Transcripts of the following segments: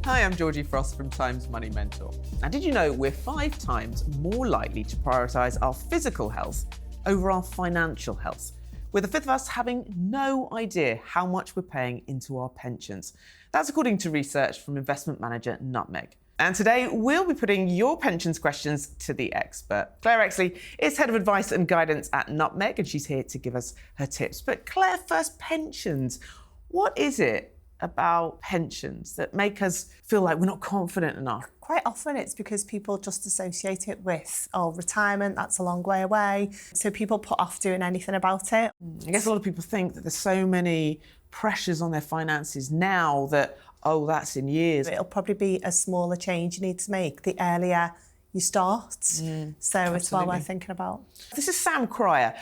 Hi, I'm Georgie Frost from Times Money Mentor. And did you know we're 5 times more likely to prioritise our physical health over our financial health, with a fifth of us having no idea how much we're paying into our pensions? That's according to research from investment manager Nutmeg. And today we'll be putting your pensions questions to the expert. Claire Exley is Head of Advice and Guidance at Nutmeg, and she's here to give us her tips. But Claire, first, pensions. What is it about pensions that make us feel like we're not confident enough? Quite often it's because people just associate it with, retirement, that's a long way away. So people put off doing anything about it. I guess a lot of people think that there's so many pressures on their finances now that, that's in years. It'll probably be a smaller change you need to make the earlier you start. So it's well worth thinking about. This is Sam Cryer.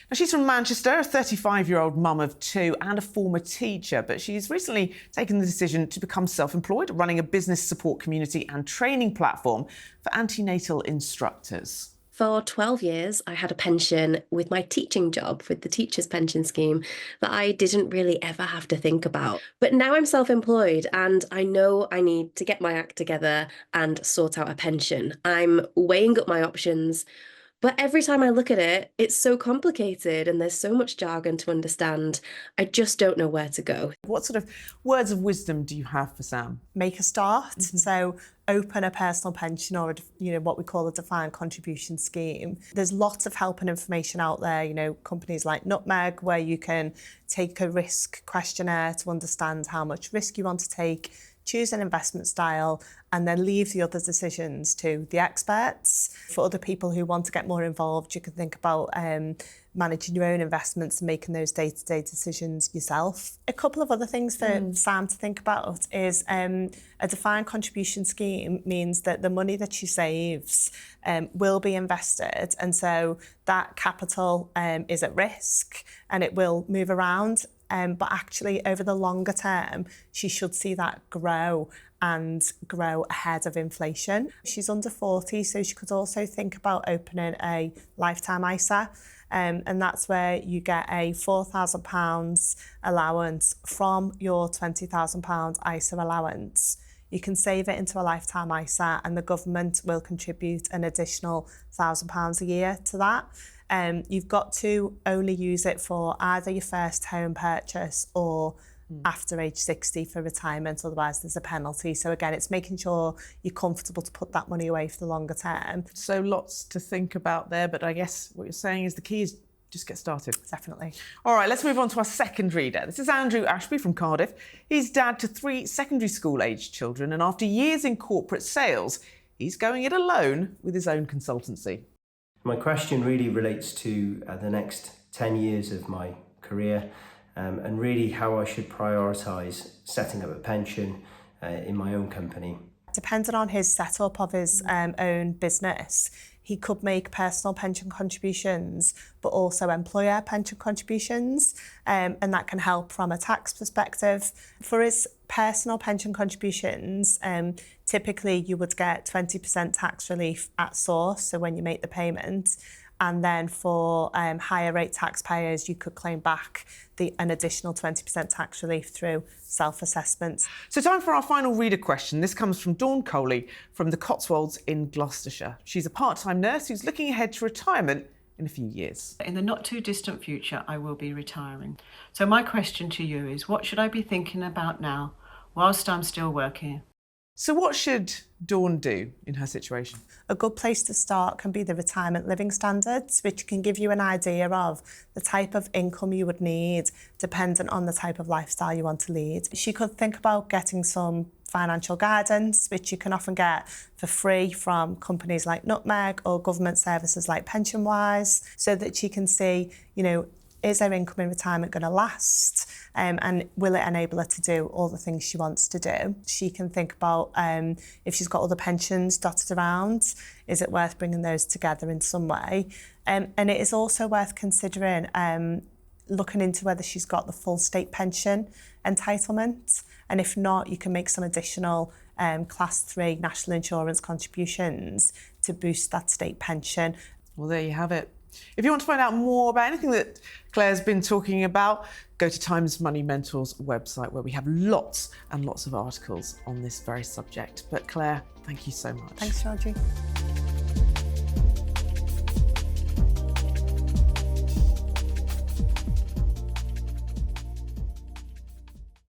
Now, she's from Manchester, a 35-year-old mum of 2 and a former teacher, but she's recently taken the decision to become self-employed, running a business support community and training platform for antenatal instructors. For 12 years, I had a pension with my teaching job with the teacher's pension scheme that I didn't really ever have to think about. But now I'm self-employed and I know I need to get my act together and sort out a pension. I'm weighing up my options. But every time I look at it, it's so complicated and there's so much jargon to understand. I just don't know where to go. What sort of words of wisdom do you have for Sam? Make a start. So open a personal pension or what we call a defined contribution scheme. There's lots of help and information out there, companies like Nutmeg, where you can take a risk questionnaire to understand how much risk you want to take, choose an investment style, and then leave the other decisions to the experts. For other people who want to get more involved, you can think about managing your own investments and making those day-to-day decisions yourself. A couple of other things for Sam to think about is a defined contribution scheme means that the money that she saves will be invested, and so that capital is at risk and it will move around. But actually, over the longer term, she should see that grow ahead of inflation. She's under 40, so she could also think about opening a lifetime ISA. And that's where you get a £4,000 allowance from your £20,000 ISA allowance. You can save it into a lifetime ISA and the government will contribute an additional £1,000 a year to that. You've got to only use it for either your first home purchase or after age 60 for retirement, otherwise there's a penalty. So again, it's making sure you're comfortable to put that money away for the longer term. So lots to think about there, but I guess what you're saying is the key is just get started. Definitely. All right, let's move on to our second reader. This is Andrew Ashby from Cardiff. He's dad to 3 secondary school-aged children, and after years in corporate sales, he's going it alone with his own consultancy. My question really relates to the next 10 years of my career and really how I should prioritise setting up a pension in my own company. Depending on his setup of his own business, he could make personal pension contributions, but also employer pension contributions, and that can help from a tax perspective. For his personal pension contributions, typically you would get 20% tax relief at source, so when you make the payment, and then for higher rate taxpayers, you could claim back an additional 20% tax relief through self-assessment. So time for our final reader question. This comes from Dawn Coley from the Cotswolds in Gloucestershire. She's a part-time nurse who's looking ahead to retirement in a few years. In the not too distant future, I will be retiring. So my question to you is, what should I be thinking about now whilst I'm still working? So what should Dawn do in her situation? A good place to start can be the retirement living standards, which can give you an idea of the type of income you would need dependent on the type of lifestyle you want to lead. She could think about getting some financial guidance, which you can often get for free from companies like Nutmeg or government services like PensionWise, so that she can see, is her income in retirement going to last, and will it enable her to do all the things she wants to do? She can think about if she's got other pensions dotted around, is it worth bringing those together in some way? And it is also worth considering looking into whether she's got the full state pension entitlement, and if not, you can make some additional class 3 national insurance contributions to boost that state pension. Well, there you have it. If you want to find out more about anything that Claire's been talking about, go to Times Money Mentor's website, where we have lots and lots of articles on this very subject. But Claire, thank you so much. Thanks, Georgie.